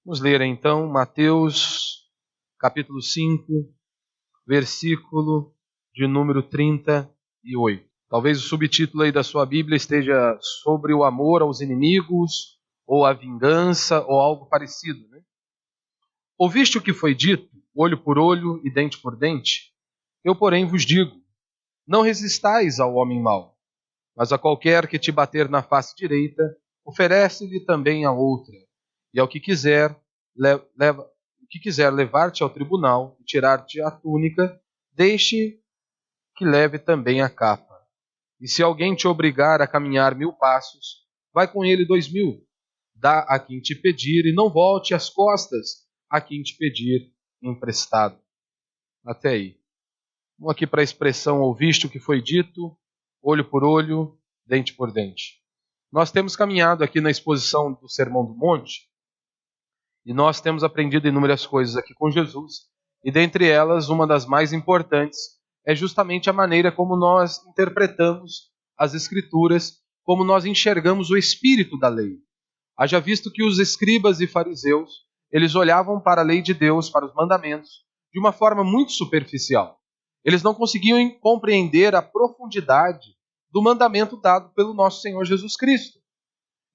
Vamos ler então Mateus capítulo 5, versículo de número 38. Talvez o subtítulo aí da sua Bíblia esteja sobre o amor aos inimigos, ou a vingança, ou algo parecido, né? Ouviste o que foi dito, olho por olho e dente por dente? Eu, porém, vos digo, não resistais ao homem mau, mas a qualquer que te bater na face direita, oferece-lhe também a outra. E ao que quiser, levar-te ao tribunal e tirar-te a túnica, deixe que leve também a capa. E se alguém te obrigar a caminhar 1000 passos, vai com ele 2000. Dá a quem te pedir e não volte as costas a quem te pedir emprestado. Até aí. Vamos aqui para a expressão ouviste o que foi dito, olho por olho, dente por dente. Nós temos caminhado aqui na exposição do Sermão do Monte e nós temos aprendido inúmeras coisas aqui com Jesus. E dentre elas, uma das mais importantes é justamente a maneira como nós interpretamos as Escrituras, como nós enxergamos o espírito da lei. Haja visto que os escribas e fariseus, eles olhavam para a lei de Deus, para os mandamentos, de uma forma muito superficial. Eles não conseguiam compreender a profundidade do mandamento dado pelo nosso Senhor Jesus Cristo.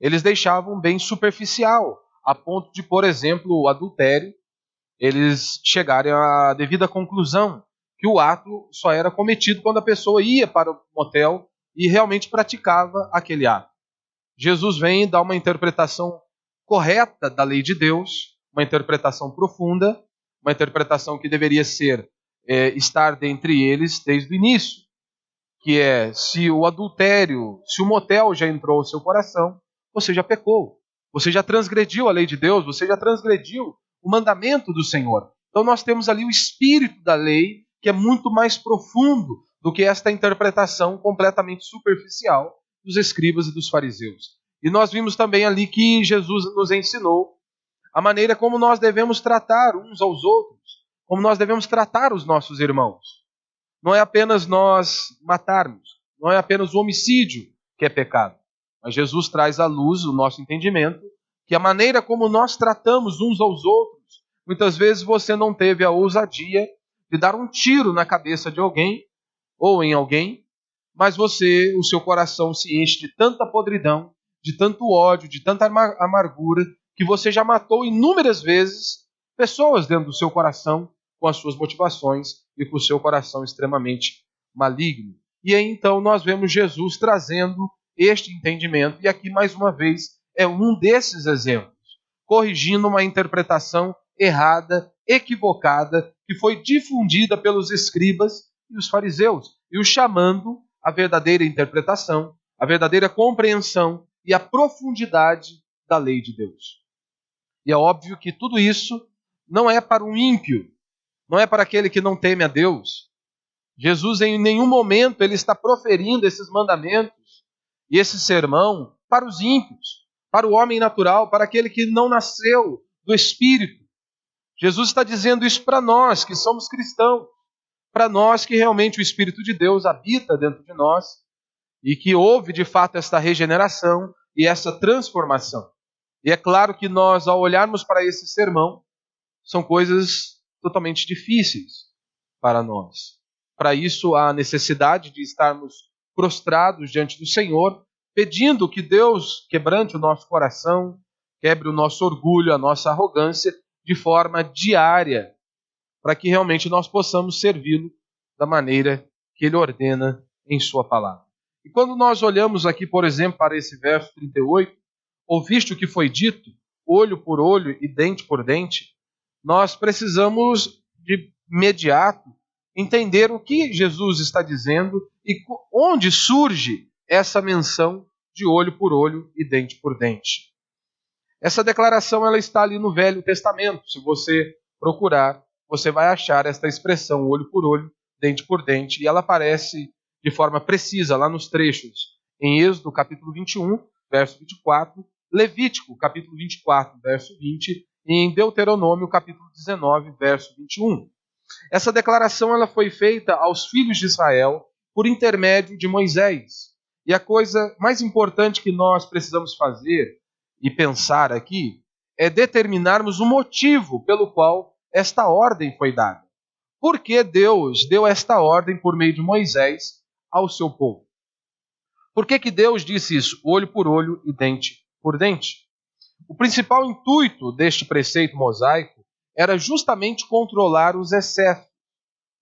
Eles deixavam bem superficial, a ponto de, por exemplo, o adultério, eles chegarem à devida conclusão que o ato só era cometido quando a pessoa ia para o motel e realmente praticava aquele ato. Jesus vem e dá uma interpretação correta da lei de Deus, uma interpretação profunda, uma interpretação que deveria ser estar dentre eles desde o início, que é, se o adultério, se o motel já entrou no seu coração, você já pecou, você já transgrediu a lei de Deus, você já transgrediu o mandamento do Senhor. Então nós temos ali o espírito da lei, que é muito mais profundo do que esta interpretação completamente superficial dos escribas e dos fariseus. E nós vimos também ali que Jesus nos ensinou a maneira como nós devemos tratar uns aos outros, como nós devemos tratar os nossos irmãos. Não é apenas nós matarmos, não é apenas o homicídio que é pecado, mas Jesus traz à luz o nosso entendimento que a maneira como nós tratamos uns aos outros, muitas vezes você não teve a ousadia de dar um tiro na cabeça de alguém ou em alguém, mas o seu coração se enche de tanta podridão, de tanto ódio, de tanta amargura, que você já matou inúmeras vezes pessoas dentro do seu coração com as suas motivações e com o seu coração extremamente maligno. E aí então nós vemos Jesus trazendo este entendimento, e aqui mais uma vez é um desses exemplos, corrigindo uma interpretação errada, equivocada, que foi difundida pelos escribas e os fariseus, e os chamando à verdadeira interpretação, à verdadeira compreensão e à profundidade da lei de Deus. E é óbvio que tudo isso não é para um ímpio, não é para aquele que não teme a Deus. Jesus em nenhum momento ele está proferindo esses mandamentos e esse sermão para os ímpios, para o homem natural, para aquele que não nasceu do Espírito. Jesus está dizendo isso para nós que somos cristãos, para nós que realmente o Espírito de Deus habita dentro de nós e que houve de fato esta regeneração e essa transformação. E é claro que nós, ao olharmos para esse sermão, são coisas totalmente difíceis para nós. Para isso, há necessidade de estarmos prostrados diante do Senhor, pedindo que Deus quebrante o nosso coração, quebre o nosso orgulho, a nossa arrogância, de forma diária, para que realmente nós possamos servi-lo da maneira que Ele ordena em Sua palavra. E quando nós olhamos aqui, por exemplo, para esse verso 38, ouviste o que foi dito, olho por olho e dente por dente, nós precisamos de imediato entender o que Jesus está dizendo e onde surge essa menção de olho por olho e dente por dente. Essa declaração ela está ali no Velho Testamento. Se você procurar, você vai achar esta expressão olho por olho, dente por dente, e ela aparece de forma precisa lá nos trechos em Êxodo capítulo 21, verso 24, Levítico capítulo 24, verso 20, e em Deuteronômio capítulo 19, verso 21. Essa declaração ela foi feita aos filhos de Israel por intermédio de Moisés. E a coisa mais importante que nós precisamos fazer e pensar aqui é determinarmos o motivo pelo qual esta ordem foi dada. Por que Deus deu esta ordem por meio de Moisés ao seu povo? Por que Deus disse isso? Olho por olho e dente por dente. O principal intuito deste preceito mosaico era justamente controlar os excessos,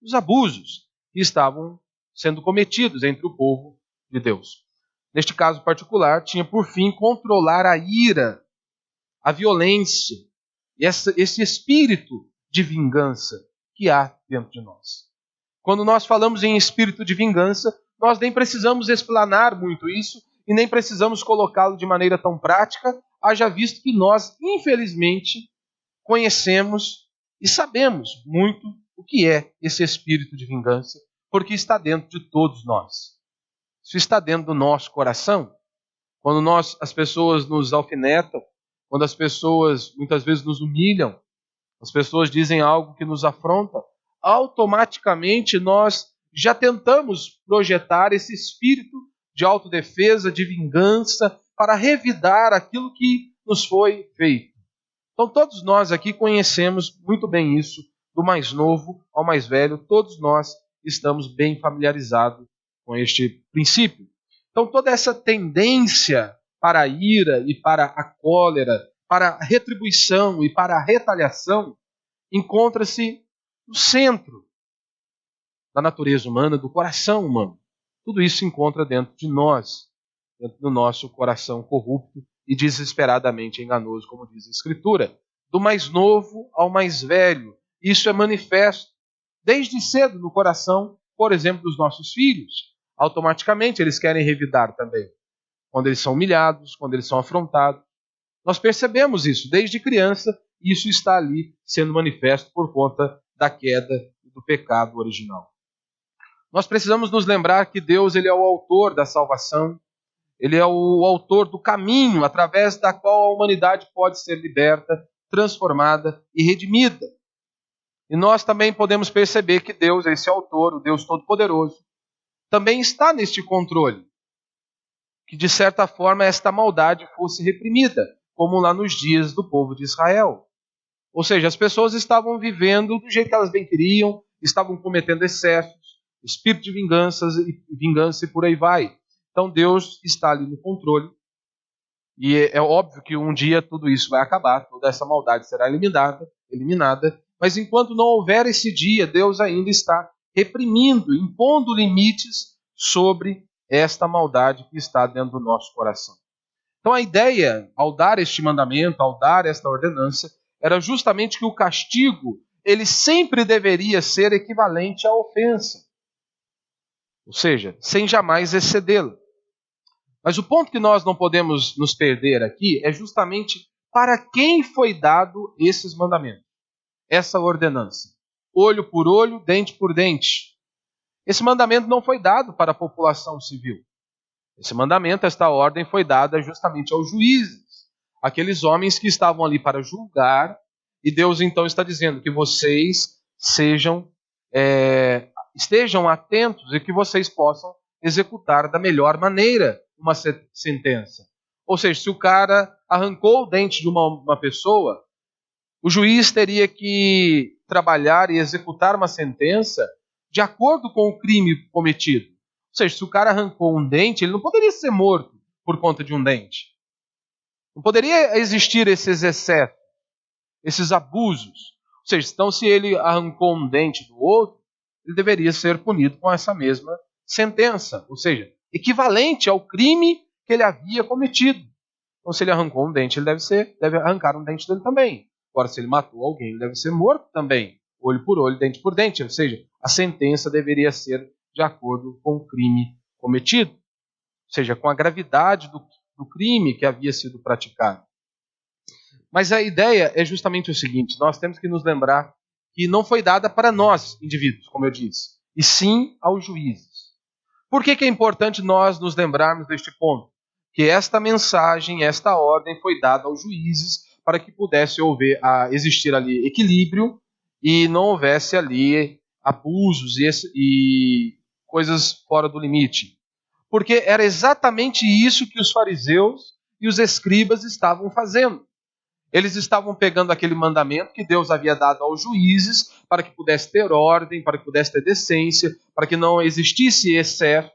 os abusos que estavam sendo cometidos entre o povo de Deus. Neste caso particular, tinha por fim controlar a ira, a violência e esse espírito de vingança que há dentro de nós. Quando nós falamos em espírito de vingança, nós nem precisamos explanar muito isso e nem precisamos colocá-lo de maneira tão prática, haja visto que nós, infelizmente, conhecemos e sabemos muito o que é esse espírito de vingança, porque está dentro de todos nós. Isso está dentro do nosso coração. Quando as pessoas nos alfinetam, quando as pessoas muitas vezes nos humilham, as pessoas dizem algo que nos afronta, automaticamente nós já tentamos projetar esse espírito de autodefesa, de vingança, para revidar aquilo que nos foi feito. Então todos nós aqui conhecemos muito bem isso, do mais novo ao mais velho, todos nós estamos bem familiarizados com este princípio. Então toda essa tendência para a ira e para a cólera, para a retribuição e para a retaliação, encontra-se no centro da natureza humana, do coração humano. Tudo isso se encontra dentro de nós, dentro do nosso coração corrupto e desesperadamente enganoso, como diz a Escritura. Do mais novo ao mais velho. Isso é manifesto desde cedo no coração, por exemplo, dos nossos filhos. Automaticamente eles querem revidar também. Quando eles são humilhados, quando eles são afrontados. Nós percebemos isso desde criança, e isso está ali sendo manifesto por conta da queda e do pecado original. Nós precisamos nos lembrar que Deus ele é o autor da salvação, ele é o autor do caminho através da qual a humanidade pode ser liberta, transformada e redimida. E nós também podemos perceber que Deus, esse autor, o Deus Todo-Poderoso, também está neste controle. Que de certa forma esta maldade fosse reprimida, como lá nos dias do povo de Israel. Ou seja, as pessoas estavam vivendo do jeito que elas bem queriam, estavam cometendo excessos, espírito de vingança e por aí vai. Então Deus está ali no controle. E é óbvio que um dia tudo isso vai acabar, toda essa maldade será eliminada. Mas enquanto não houver esse dia, Deus ainda está reprimindo, impondo limites sobre esta maldade que está dentro do nosso coração. Então a ideia, ao dar este mandamento, ao dar esta ordenança, era justamente que o castigo, ele sempre deveria ser equivalente à ofensa. Ou seja, sem jamais excedê-la. Mas o ponto que nós não podemos nos perder aqui é justamente para quem foi dado esses mandamentos. Essa ordenança. Olho por olho, dente por dente. Esse mandamento não foi dado para a população civil. Esse mandamento, esta ordem, foi dada justamente aos juízes. Aqueles homens que estavam ali para julgar. E Deus então está dizendo que vocês estejam atentos e que vocês possam executar da melhor maneira uma sentença. Ou seja, se o cara arrancou o dente de uma pessoa, o juiz teria que trabalhar e executar uma sentença de acordo com o crime cometido. Ou seja, se o cara arrancou um dente, ele não poderia ser morto por conta de um dente. Não poderia existir esses excessos, esses abusos. Ou seja, então se ele arrancou um dente do outro, ele deveria ser punido com essa mesma sentença. Ou seja, equivalente ao crime que ele havia cometido. Então se ele arrancou um dente, ele deve arrancar um dente dele também. Agora, se ele matou alguém, ele deve ser morto também. Olho por olho, dente por dente. Ou seja, a sentença deveria ser de acordo com o crime cometido. Ou seja, com a gravidade do crime que havia sido praticado. Mas a ideia é justamente o seguinte, nós temos que nos lembrar que não foi dada para nós, indivíduos, como eu disse, e sim aos juízes. Por que é importante nós nos lembrarmos deste ponto? Que esta mensagem, esta ordem foi dada aos juízes para que pudesse existir ali equilíbrio e não houvesse ali abusos e coisas fora do limite. Porque era exatamente isso que os fariseus e os escribas estavam fazendo. Eles estavam pegando aquele mandamento que Deus havia dado aos juízes para que pudesse ter ordem, para que pudesse ter decência, para que não existisse excesso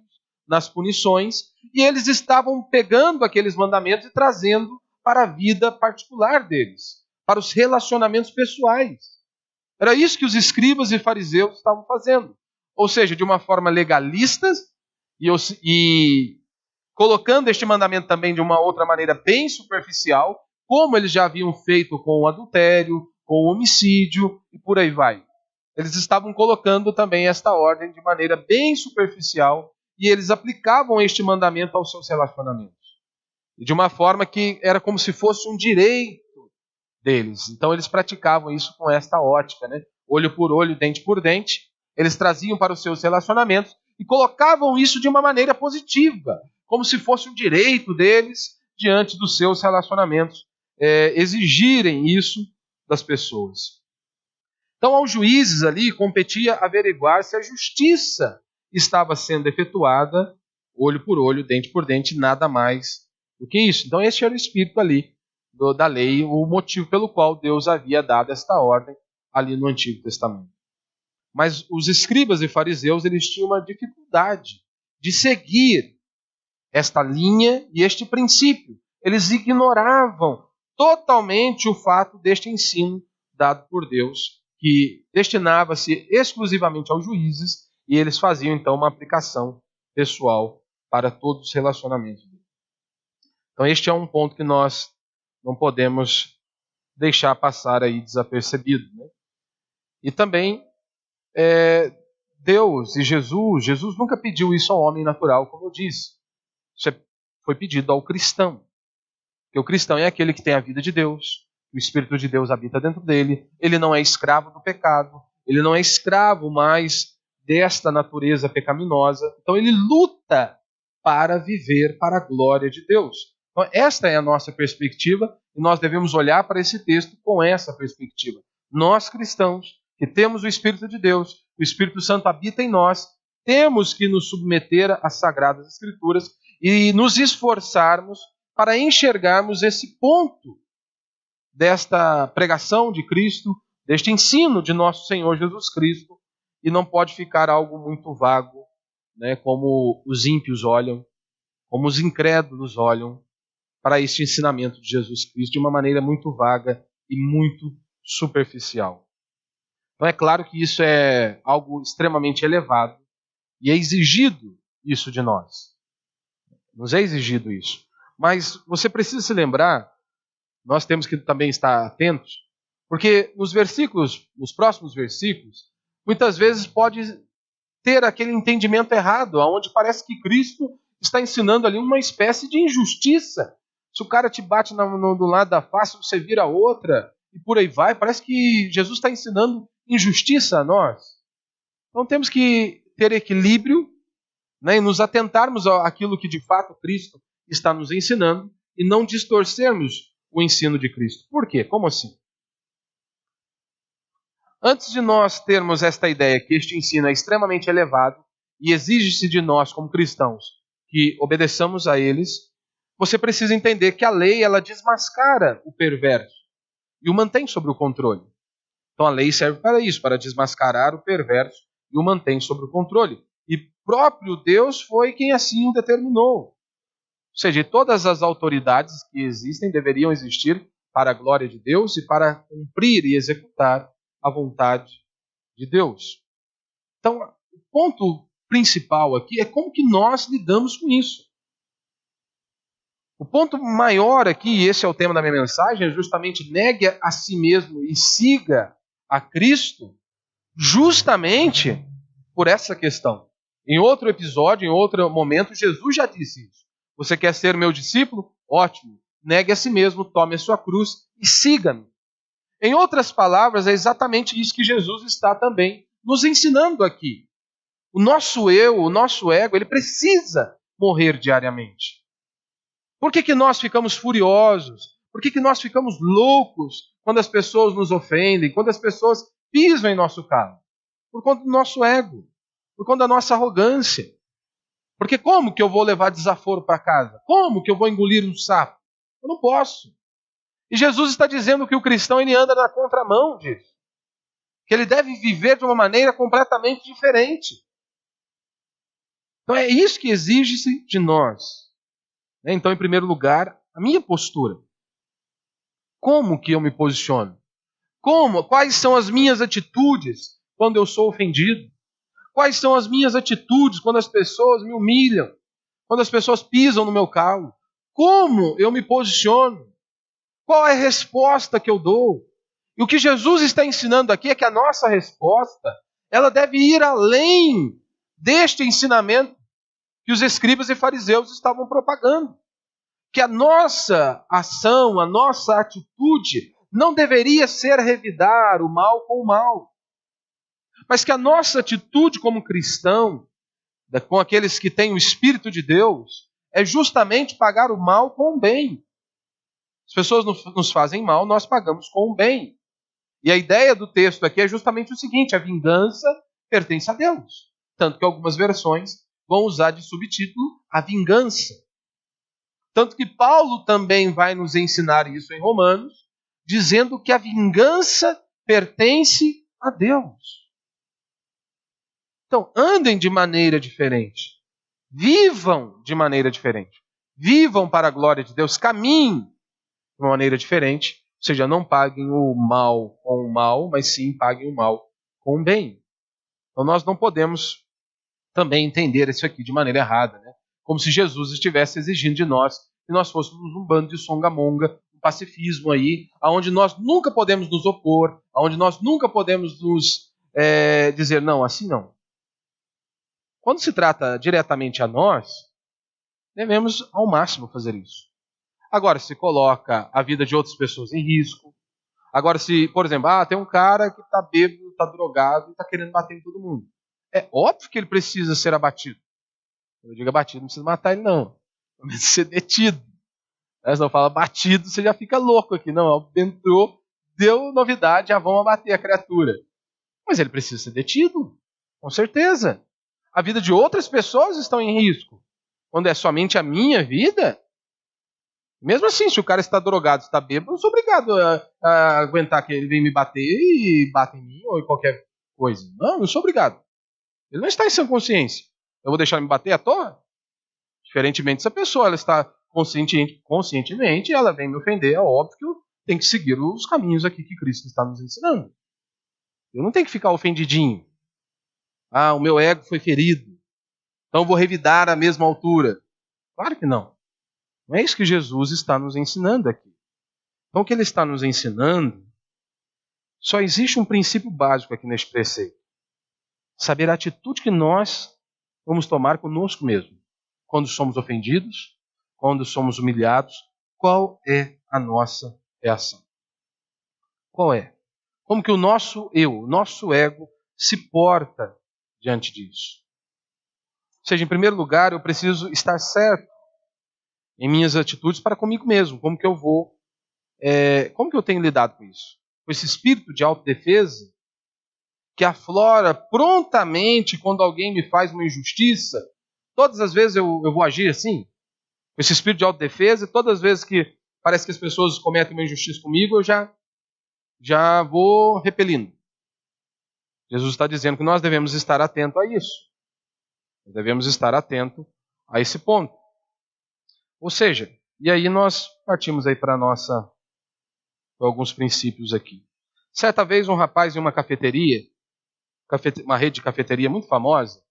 nas punições, e eles estavam pegando aqueles mandamentos e trazendo para a vida particular deles, para os relacionamentos pessoais. Era isso que os escribas e fariseus estavam fazendo. Ou seja, de uma forma legalista e colocando este mandamento também de uma outra maneira bem superficial, como eles já haviam feito com o adultério, com o homicídio e por aí vai. Eles estavam colocando também esta ordem de maneira bem superficial e eles aplicavam este mandamento aos seus relacionamentos. E de uma forma que era como se fosse um direito deles. Então eles praticavam isso com esta ótica, né? Olho por olho, dente por dente. Eles traziam para os seus relacionamentos e colocavam isso de uma maneira positiva, como se fosse um direito deles diante dos seus relacionamentos, exigirem isso das pessoas. Então aos juízes ali competia averiguar se a justiça estava sendo efetuada, olho por olho, dente por dente, nada mais do que isso. Então esse era o espírito ali da lei, o motivo pelo qual Deus havia dado esta ordem ali no Antigo Testamento. Mas os escribas e fariseus, eles tinham uma dificuldade de seguir esta linha e este princípio. Eles ignoravam totalmente o fato deste ensino dado por Deus, que destinava-se exclusivamente aos juízes, e eles faziam então uma aplicação pessoal para todos os relacionamentos. Então este é um ponto que nós não podemos deixar passar aí desapercebido, né? E também Deus e Jesus nunca pediu isso ao homem natural, como eu disse. Isso foi pedido ao cristão. Porque o cristão é aquele que tem a vida de Deus, o Espírito de Deus habita dentro dele, ele não é escravo do pecado, ele não é escravo mais desta natureza pecaminosa. Então ele luta para viver para a glória de Deus. Então esta é a nossa perspectiva e nós devemos olhar para esse texto com essa perspectiva. Nós cristãos, que temos o Espírito de Deus, o Espírito Santo habita em nós, temos que nos submeter às Sagradas Escrituras e nos esforçarmos para enxergarmos esse ponto desta pregação de Cristo, deste ensino de nosso Senhor Jesus Cristo, e não pode ficar algo muito vago, né, como os ímpios olham, como os incrédulos olham para este ensinamento de Jesus Cristo de uma maneira muito vaga e muito superficial. Então é claro que isso é algo extremamente elevado e é exigido isso de nós. Nos é exigido isso. Mas você precisa se lembrar, nós temos que também estar atentos, porque nos próximos versículos, muitas vezes pode ter aquele entendimento errado, onde parece que Cristo está ensinando ali uma espécie de injustiça. Se o cara te bate do lado da face, você vira outra, e por aí vai, parece que Jesus está ensinando injustiça a nós. Então temos que ter equilíbrio, né, e nos atentarmos àquilo que de fato Cristo está nos ensinando e não distorcermos o ensino de Cristo. Por quê? Como assim? Antes de nós termos esta ideia que este ensino é extremamente elevado e exige-se de nós como cristãos que obedeçamos a eles, você precisa entender que a lei ela desmascara o perverso e o mantém sob o controle. Então a lei serve para isso, para desmascarar o perverso e o mantém sob o controle. E próprio Deus foi quem assim o determinou. Ou seja, todas as autoridades que existem deveriam existir para a glória de Deus e para cumprir e executar a vontade de Deus. Então, o ponto principal aqui é como que nós lidamos com isso. O ponto maior aqui, e esse é o tema da minha mensagem, é justamente negue a si mesmo e siga a Cristo, justamente por essa questão. Em outro episódio, em outro momento, Jesus já disse isso. Você quer ser meu discípulo? Ótimo. Negue a si mesmo, tome a sua cruz e siga-me. Em outras palavras, é exatamente isso que Jesus está também nos ensinando aqui. O nosso eu, o nosso ego, ele precisa morrer diariamente. Por que nós ficamos furiosos? Por que nós ficamos loucos quando as pessoas nos ofendem, quando as pessoas pisam em nosso carro? Por conta do nosso ego, por conta da nossa arrogância. Porque como que eu vou levar desaforo para casa? Como que eu vou engolir um sapo? Eu não posso. E Jesus está dizendo que o cristão ele anda na contramão disso. Que ele deve viver de uma maneira completamente diferente. Então é isso que exige-se de nós. Então, em primeiro lugar, a minha postura. Como que eu me posiciono? Quais são as minhas atitudes quando eu sou ofendido? Quais são as minhas atitudes quando as pessoas me humilham? Quando as pessoas pisam no meu calo? Como eu me posiciono? Qual é a resposta que eu dou? E o que Jesus está ensinando aqui é que a nossa resposta, ela deve ir além deste ensinamento que os escribas e fariseus estavam propagando. Que a nossa ação, a nossa atitude, não deveria ser revidar o mal com o mal. Mas que a nossa atitude como cristão, com aqueles que têm o Espírito de Deus, é justamente pagar o mal com o bem. As pessoas nos fazem mal, nós pagamos com o bem. E a ideia do texto aqui é justamente o seguinte: a vingança pertence a Deus. Tanto que algumas versões vão usar de subtítulo a vingança. Tanto que Paulo também vai nos ensinar isso em Romanos, dizendo que a vingança pertence a Deus. Então, andem de maneira diferente. Vivam de maneira diferente. Vivam para a glória de Deus. Caminhem de uma maneira diferente. Ou seja, não paguem o mal com o mal, mas sim paguem o mal com o bem. Então, nós não podemos também entender isso aqui de maneira errada, né? Como se Jesus estivesse exigindo de nós que nós fôssemos um bando de songamonga, um pacifismo aí, aonde nós nunca podemos nos opor, aonde nós nunca podemos nos dizer, não, assim não. Quando se trata diretamente a nós, devemos ao máximo fazer isso. Agora, se coloca a vida de outras pessoas em risco, agora se, por exemplo, tem um cara que está bêbado, está drogado e está querendo bater em todo mundo. É óbvio que ele precisa ser abatido. Eu digo abatido, não precisa matar ele não. Precisa ser detido. Se não fala batido, você já fica louco aqui. Não, entrou, deu novidade, já vão abater a criatura. Mas ele precisa ser detido, com certeza. A vida de outras pessoas estão em risco. Quando é somente a minha vida, mesmo assim, se o cara está drogado, está bêbado, eu não sou obrigado a aguentar que ele vem me bater e bate em mim ou em qualquer coisa. Não sou obrigado. Ele não está em sã consciência. Eu vou deixar ele me bater à toa? Diferentemente, se a pessoa ela está conscientemente, ela vem me ofender, é óbvio que eu tenho que seguir os caminhos aqui que Cristo está nos ensinando. Eu não tenho que ficar ofendidinho. O meu ego foi ferido, então eu vou revidar à mesma altura. Claro que não. Não é isso que Jesus está nos ensinando aqui. Então o que ele está nos ensinando, só existe um princípio básico aqui neste preceito. Saber a atitude que nós vamos tomar conosco mesmo. Quando somos ofendidos, quando somos humilhados, qual é a nossa reação? Qual é? Como que o nosso eu, o nosso ego, se porta diante disso? Ou seja, em primeiro lugar, eu preciso estar certo em minhas atitudes para comigo mesmo. Como que eu tenho lidado com isso? Com esse espírito de autodefesa que aflora prontamente quando alguém me faz uma injustiça. Todas as vezes eu vou agir assim, com esse espírito de autodefesa, e todas as vezes que parece que as pessoas cometem uma injustiça comigo, eu já vou repelindo. Jesus está dizendo que nós devemos estar atentos a isso. Nós devemos estar atentos a esse ponto. Ou seja, e aí nós partimos aí para alguns princípios aqui. Certa vez um rapaz em uma cafeteria, uma rede de cafeteria muito famosa,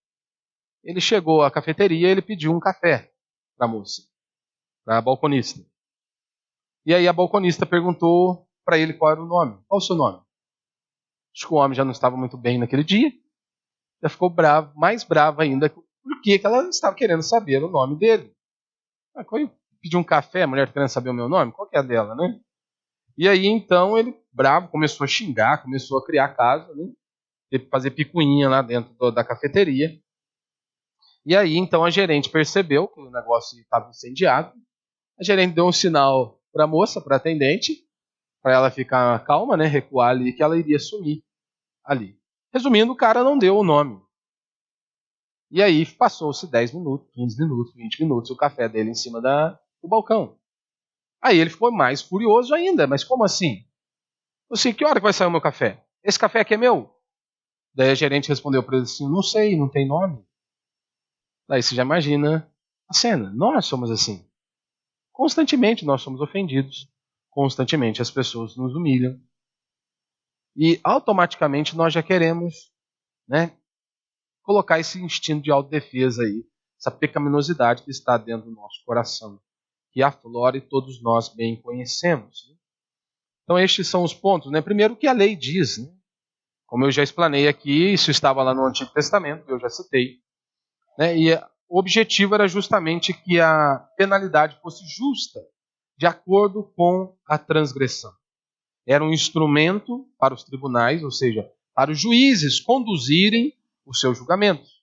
ele chegou à cafeteria e ele pediu um café para a moça, para a balconista. E aí a balconista perguntou para ele qual era o nome. Qual o seu nome? Acho que o homem já não estava muito bem naquele dia. Já ficou bravo, mais bravo ainda, porque ela estava querendo saber o nome dele. Pediu um café, a mulher querendo saber o meu nome? Qual que é a dela, né? E aí então ele, bravo, começou a xingar, começou a criar caso, né? Teve que fazer picuinha lá dentro da cafeteria. E aí então a gerente percebeu que o negócio estava incendiado. A gerente deu um sinal para a moça, para a atendente, para ela ficar calma, né, recuar ali, que ela iria sumir ali. Resumindo, o cara não deu o nome. E aí passou-se 10 minutos, 15 minutos, 20 minutos, o café dele em cima do balcão. Aí ele ficou mais furioso ainda. Mas como assim? Eu sei, que hora que vai sair o meu café? Esse café aqui é meu? Daí a gerente respondeu para ele assim, não sei, não tem nome. Daí você já imagina a cena. Nós somos assim. Constantemente nós somos ofendidos. Constantemente as pessoas nos humilham. E automaticamente nós já queremos, né, colocar esse instinto de autodefesa aí, essa pecaminosidade que está dentro do nosso coração, que aflora e todos nós bem conhecemos. Então estes são os pontos, né? Primeiro, o que a lei diz, né? Como eu já explanei aqui, isso estava lá no Antigo Testamento, eu já citei, né? E o objetivo era justamente que a penalidade fosse justa, de acordo com a transgressão. Era um instrumento para os tribunais, ou seja, para os juízes conduzirem os seus julgamentos.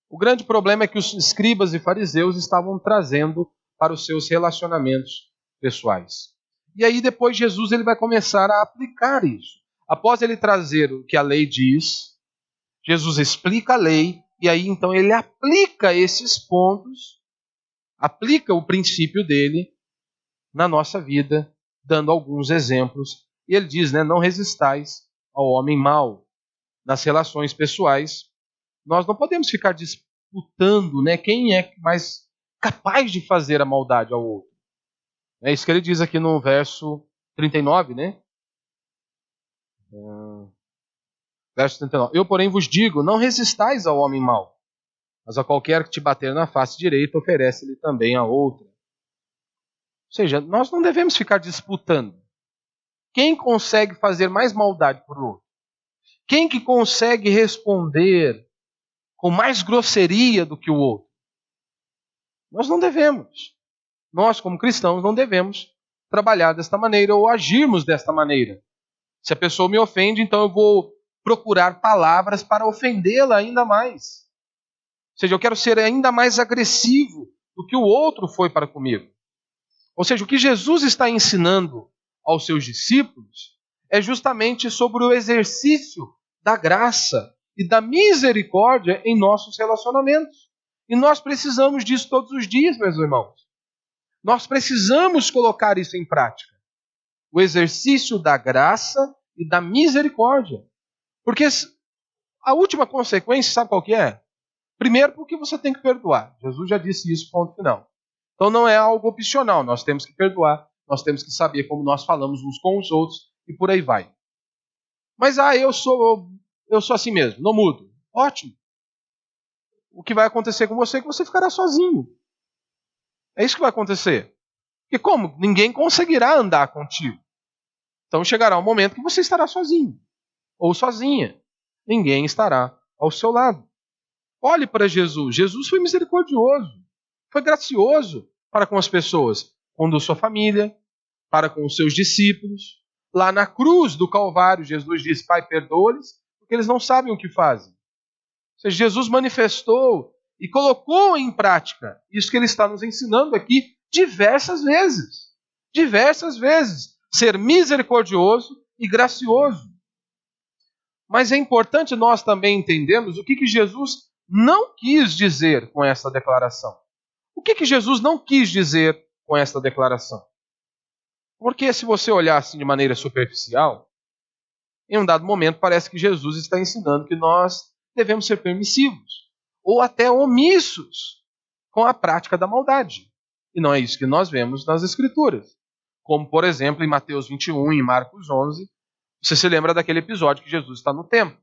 O grande problema é que os escribas e fariseus estavam trazendo para os seus relacionamentos pessoais. E aí depois Jesus ele vai começar a aplicar isso. Após ele trazer o que a lei diz, Jesus explica a lei e aí então ele aplica esses pontos, aplica o princípio dele na nossa vida, dando alguns exemplos. E ele diz, né, não resistais ao homem mau. Nas relações pessoais, nós não podemos ficar disputando, né, quem é mais capaz de fazer a maldade ao outro. É isso que ele diz aqui no verso 39, né? Verso 39. Eu, porém, vos digo, não resistais ao homem mau, mas a qualquer que te bater na face direita, oferece-lhe também a outra. Ou seja, nós não devemos ficar disputando. Quem consegue fazer mais maldade por outro? Quem que consegue responder com mais grosseria do que o outro? Nós não devemos. Nós, como cristãos, não devemos trabalhar desta maneira ou agirmos desta maneira. Se a pessoa me ofende, então eu vou procurar palavras para ofendê-la ainda mais. Ou seja, eu quero ser ainda mais agressivo do que o outro foi para comigo. Ou seja, o que Jesus está ensinando aos seus discípulos é justamente sobre o exercício da graça e da misericórdia em nossos relacionamentos. E nós precisamos disso todos os dias, meus irmãos. Nós precisamos colocar isso em prática. O exercício da graça e da misericórdia. Porque a última consequência, sabe qual que é? Primeiro, porque você tem que perdoar. Jesus já disse isso, ponto final. Então não é algo opcional, nós temos que perdoar, nós temos que saber como nós falamos uns com os outros e por aí vai. Mas eu sou assim mesmo, não mudo. Ótimo. O que vai acontecer com você é que você ficará sozinho. É isso que vai acontecer. Porque como? Ninguém conseguirá andar contigo. Então chegará um momento que você estará sozinho. Ou sozinha. Ninguém estará ao seu lado. Olhe para Jesus. Jesus foi misericordioso. Foi gracioso para com as pessoas. Com a sua família. Para com os seus discípulos. Lá na cruz do Calvário, Jesus diz, Pai, perdoa-lhes, porque eles não sabem o que fazem. Ou seja, Jesus manifestou e colocou em prática isso que ele está nos ensinando aqui diversas vezes. Diversas vezes. Ser misericordioso e gracioso. Mas é importante nós também entendermos o que Jesus não quis dizer com essa declaração. O que Jesus não quis dizer com essa declaração? Porque se você olhar assim de maneira superficial, em um dado momento parece que Jesus está ensinando que nós devemos ser permissivos ou até omissos com a prática da maldade. E não é isso que nós vemos nas Escrituras. Como, por exemplo, em Mateus 21 e em Marcos 11, você se lembra daquele episódio que Jesus está no templo.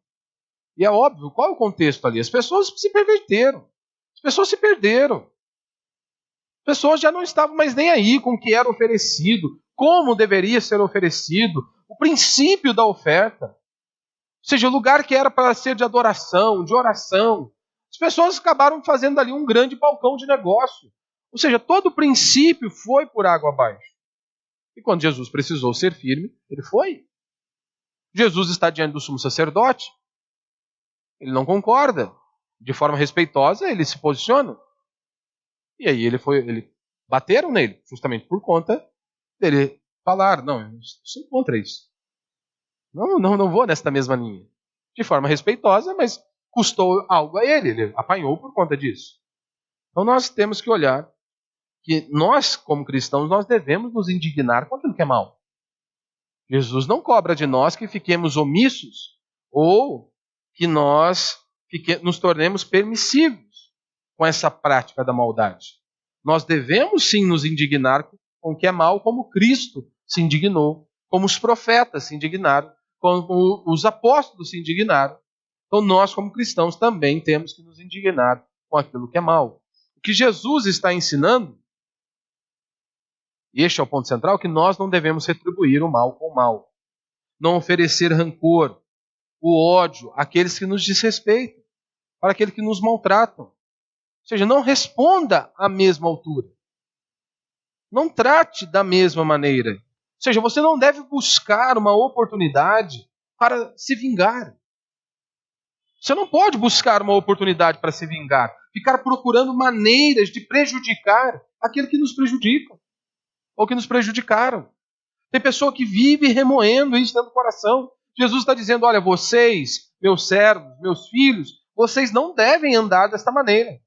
E é óbvio, qual é o contexto ali? As pessoas se perverteram. As pessoas se perderam. As pessoas já não estavam mais nem aí com o que era oferecido, como deveria ser oferecido, o princípio da oferta. Ou seja, o lugar que era para ser de adoração, de oração. As pessoas acabaram fazendo ali um grande balcão de negócio. Ou seja, todo o princípio foi por água abaixo. E quando Jesus precisou ser firme, ele foi. Jesus está diante do sumo sacerdote. Ele não concorda. De forma respeitosa, ele se posiciona. E aí bateram nele, justamente por conta dele falar, não, eu sou contra isso. Não vou nesta mesma linha. De forma respeitosa, mas custou algo a ele apanhou por conta disso. Então nós temos que olhar que nós, como cristãos, nós devemos nos indignar com aquilo que é mal. Jesus não cobra de nós que fiquemos omissos ou que nós nos tornemos permissivos com essa prática da maldade. Nós devemos sim nos indignar com o que é mal, como Cristo se indignou, como os profetas se indignaram, como os apóstolos se indignaram. Então nós, como cristãos, também temos que nos indignar com aquilo que é mal. O que Jesus está ensinando, e este é o ponto central, que nós não devemos retribuir o mal com o mal. Não oferecer rancor, o ódio àqueles que nos desrespeitam, para aqueles que nos maltratam. Ou seja, não responda à mesma altura. Não trate da mesma maneira. Ou seja, você não deve buscar uma oportunidade para se vingar. Você não pode buscar uma oportunidade para se vingar. Ficar procurando maneiras de prejudicar aquele que nos prejudica. Ou que nos prejudicaram. Tem pessoa que vive remoendo isso dentro do coração. Jesus está dizendo, olha, vocês, meus servos, meus filhos, vocês não devem andar desta maneira.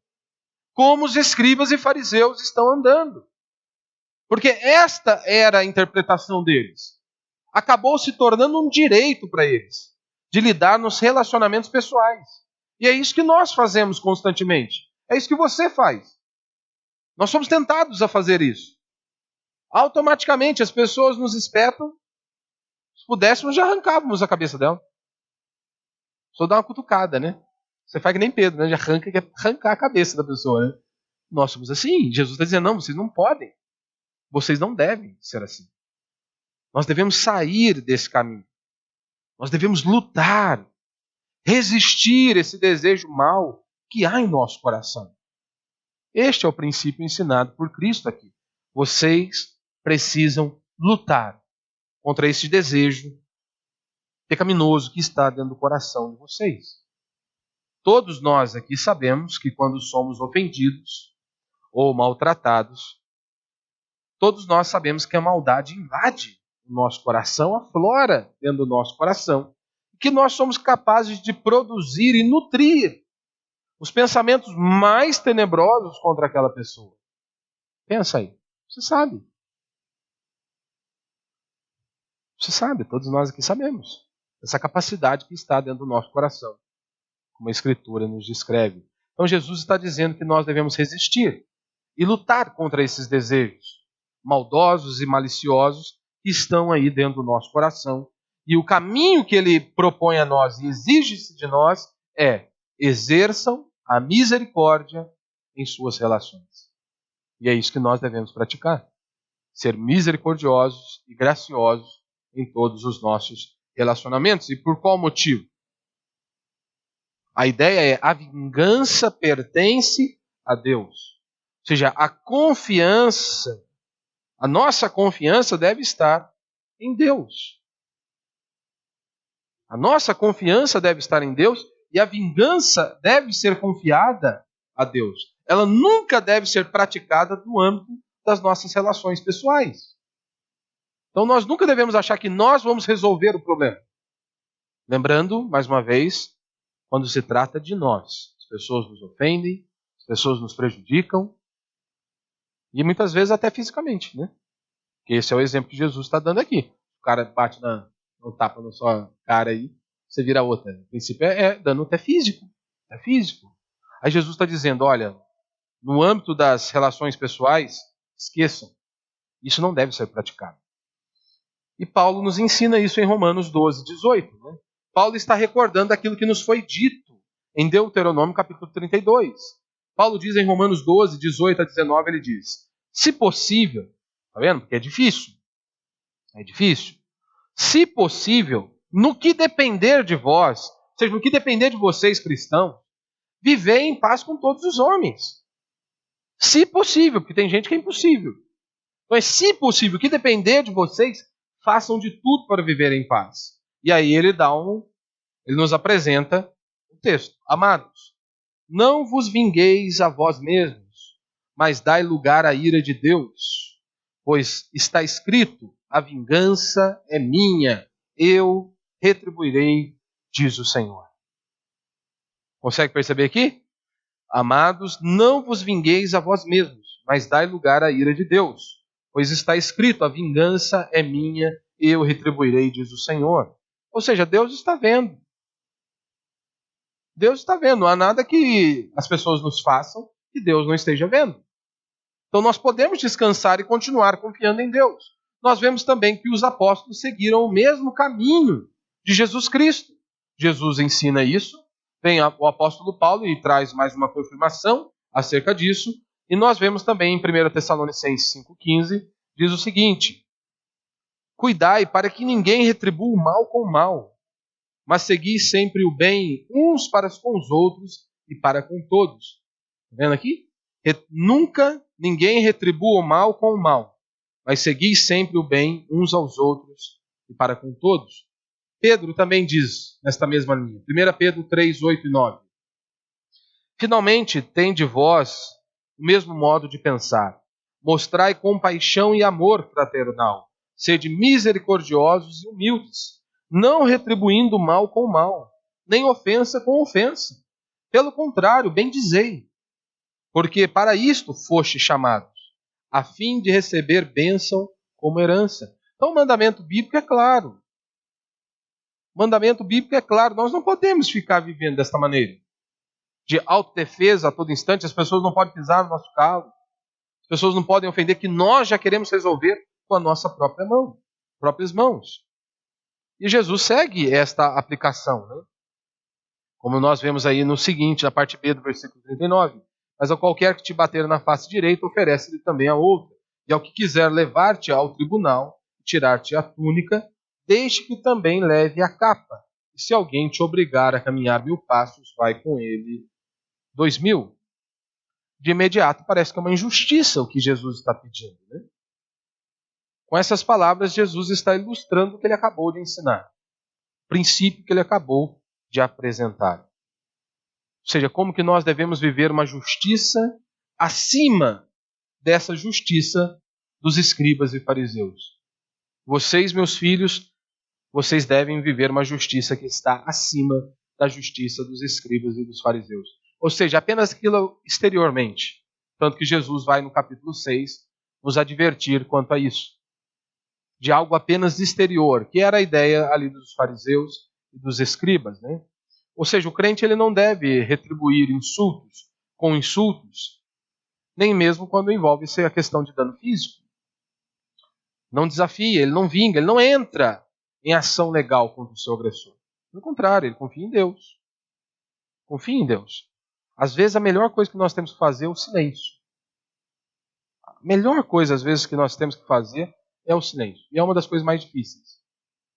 Como os escribas e fariseus estão andando. Porque esta era a interpretação deles. Acabou se tornando um direito para eles, de lidar nos relacionamentos pessoais. E é isso que nós fazemos constantemente. É isso que você faz. Nós somos tentados a fazer isso. Automaticamente as pessoas nos espetam. Se pudéssemos, já arrancávamos a cabeça dela. Só dá uma cutucada, né? Você faz que nem Pedro, né? Já quer arrancar a cabeça da pessoa, né? Nós somos assim. Jesus está dizendo, não, vocês não podem. Vocês não devem ser assim. Nós devemos sair desse caminho. Nós devemos lutar, resistir esse desejo mau que há em nosso coração. Este é o princípio ensinado por Cristo aqui. Vocês precisam lutar contra esse desejo pecaminoso que está dentro do coração de vocês. Todos nós aqui sabemos que quando somos ofendidos ou maltratados, todos nós sabemos que a maldade invade o nosso coração, aflora dentro do nosso coração, e que nós somos capazes de produzir e nutrir os pensamentos mais tenebrosos contra aquela pessoa. Pensa aí. Você sabe. Você sabe, todos nós aqui sabemos. Essa capacidade que está dentro do nosso coração, como a Escritura nos descreve. Então Jesus está dizendo que nós devemos resistir e lutar contra esses desejos maldosos e maliciosos que estão aí dentro do nosso coração. E o caminho que ele propõe a nós e exige-se de nós é: exerçam a misericórdia em suas relações. E é isso que nós devemos praticar. Ser misericordiosos e graciosos em todos os nossos relacionamentos. E por qual motivo? A ideia é: a vingança pertence a Deus. Ou seja, a confiança, a nossa confiança deve estar em Deus. A nossa confiança deve estar em Deus e a vingança deve ser confiada a Deus. Ela nunca deve ser praticada no âmbito das nossas relações pessoais. Então nós nunca devemos achar que nós vamos resolver o problema. Lembrando, mais uma vez, quando se trata de nós. As pessoas nos ofendem, as pessoas nos prejudicam, e muitas vezes até fisicamente, né? Que esse é o exemplo que Jesus está dando aqui. O cara bate no tapa na sua cara aí, você vira outra. O princípio é dano até físico. É físico. Aí Jesus está dizendo, olha, no âmbito das relações pessoais, esqueçam. Isso não deve ser praticado. E Paulo nos ensina isso em Romanos 12, 18. Né? Paulo está recordando aquilo que nos foi dito em Deuteronômio capítulo 32. Paulo diz em Romanos 12, 18 a 19, ele diz, se possível, está vendo? Porque é difícil. É difícil. Se possível, no que depender de vós, ou seja, no que depender de vocês cristãos, vivei em paz com todos os homens. Se possível, porque tem gente que é impossível. Então, se possível, o que depender de vocês, façam de tudo para viver em paz. E aí ele nos apresenta o texto. Amados, não vos vingueis a vós mesmos, mas dai lugar à ira de Deus, pois está escrito, a vingança é minha, eu retribuirei, diz o Senhor. Consegue perceber aqui? Amados, não vos vingueis a vós mesmos, mas dai lugar à ira de Deus. Pois está escrito, a vingança é minha, eu retribuirei, diz o Senhor. Ou seja, Deus está vendo. Deus está vendo. Não há nada que as pessoas nos façam que Deus não esteja vendo. Então nós podemos descansar e continuar confiando em Deus. Nós vemos também que os apóstolos seguiram o mesmo caminho de Jesus Cristo. Jesus ensina isso. Vem o apóstolo Paulo e traz mais uma confirmação acerca disso. E nós vemos também em 1 Tessalonicenses 5,15, diz o seguinte: cuidai para que ninguém retribua o mal com o mal, mas segui sempre o bem uns para com os outros e para com todos. Está vendo aqui? Nunca ninguém retribua o mal com o mal, mas segui sempre o bem uns aos outros e para com todos. Pedro também diz nesta mesma linha. 1 Pedro 3, 8 e 9. Finalmente, tende vós o mesmo modo de pensar. Mostrai compaixão e amor fraternal. Sede misericordiosos e humildes, não retribuindo o mal com o mal, nem ofensa com ofensa. Pelo contrário, bendizei, porque para isto foste chamados, a fim de receber bênção como herança. Então o mandamento bíblico é claro. O mandamento bíblico é claro. Nós não podemos ficar vivendo desta maneira. De autodefesa a todo instante, as pessoas não podem pisar no nosso calo. As pessoas não podem ofender, que nós já queremos resolver com a nossa própria mão, próprias mãos. E Jesus segue esta aplicação, né? Como nós vemos aí no seguinte, na parte B do versículo 39. Mas a qualquer que te bater na face direita, oferece-lhe também a outra. E ao que quiser levar-te ao tribunal, tirar-te a túnica, deixe que também leve a capa. E se alguém te obrigar a caminhar 1000 passos, vai com ele 2000. De imediato parece que é uma injustiça o que Jesus está pedindo, né? Com essas palavras, Jesus está ilustrando o que ele acabou de ensinar. O princípio que ele acabou de apresentar. Ou seja, como que nós devemos viver uma justiça acima dessa justiça dos escribas e fariseus. Vocês, meus filhos, vocês devem viver uma justiça que está acima da justiça dos escribas e dos fariseus. Ou seja, apenas aquilo exteriormente. Tanto que Jesus vai no capítulo 6 nos advertir quanto a isso. De algo apenas exterior, que era a ideia ali dos fariseus e dos escribas, né? Ou seja, o crente ele não deve retribuir insultos com insultos, nem mesmo quando envolve-se a questão de dano físico. Não desafia, ele não vinga, ele não entra em ação legal contra o seu agressor. Pelo contrário, ele confia em Deus. Confia em Deus. Às vezes a melhor coisa que nós temos que fazer é o silêncio. A melhor coisa, às vezes, que nós temos que fazer é o silêncio. E é uma das coisas mais difíceis.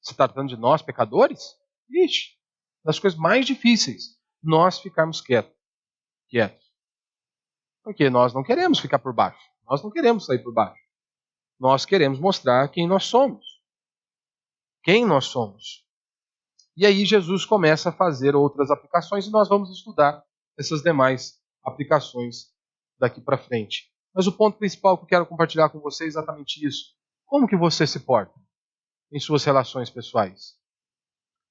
Se tratando de nós, pecadores, ixi, das coisas mais difíceis, nós ficarmos quietos. Porque nós não queremos ficar por baixo. Nós não queremos sair por baixo. Nós queremos mostrar quem nós somos. Quem nós somos. E aí Jesus começa a fazer outras aplicações e nós vamos estudar essas demais aplicações daqui para frente. Mas o ponto principal que eu quero compartilhar com você é exatamente isso. Como que você se porta em suas relações pessoais?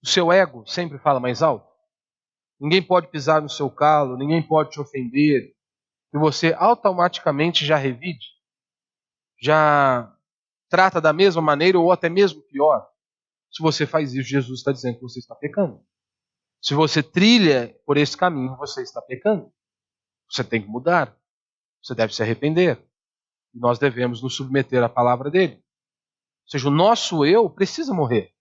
O seu ego sempre fala mais alto? Ninguém pode pisar no seu calo, ninguém pode te ofender. E você automaticamente já revide? Já trata da mesma maneira ou até mesmo pior? Se você faz isso, Jesus está dizendo que você está pecando. Se você trilha por esse caminho, você está pecando. Você tem que mudar. Você deve se arrepender. E nós devemos nos submeter à palavra dele. Ou seja, o nosso eu precisa morrer.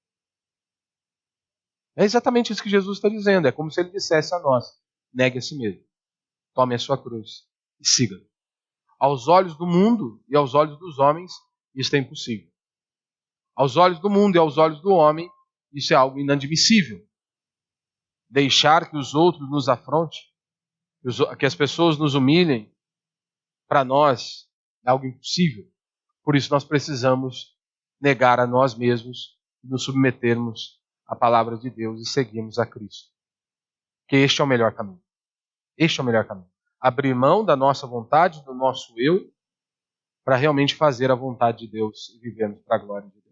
É exatamente isso que Jesus está dizendo. É como se ele dissesse a nós: negue a si mesmo. Tome a sua cruz e siga. Aos olhos do mundo e aos olhos dos homens, isso é impossível. Aos olhos do mundo e aos olhos do homem, isso é algo inadmissível. Deixar que os outros nos afrontem, que as pessoas nos humilhem, para nós é algo impossível. Por isso nós precisamos negar a nós mesmos e nos submetermos à palavra de Deus e seguirmos a Cristo. Porque este é o melhor caminho. Este é o melhor caminho. Abrir mão da nossa vontade, do nosso eu, para realmente fazer a vontade de Deus e vivermos para a glória de Deus.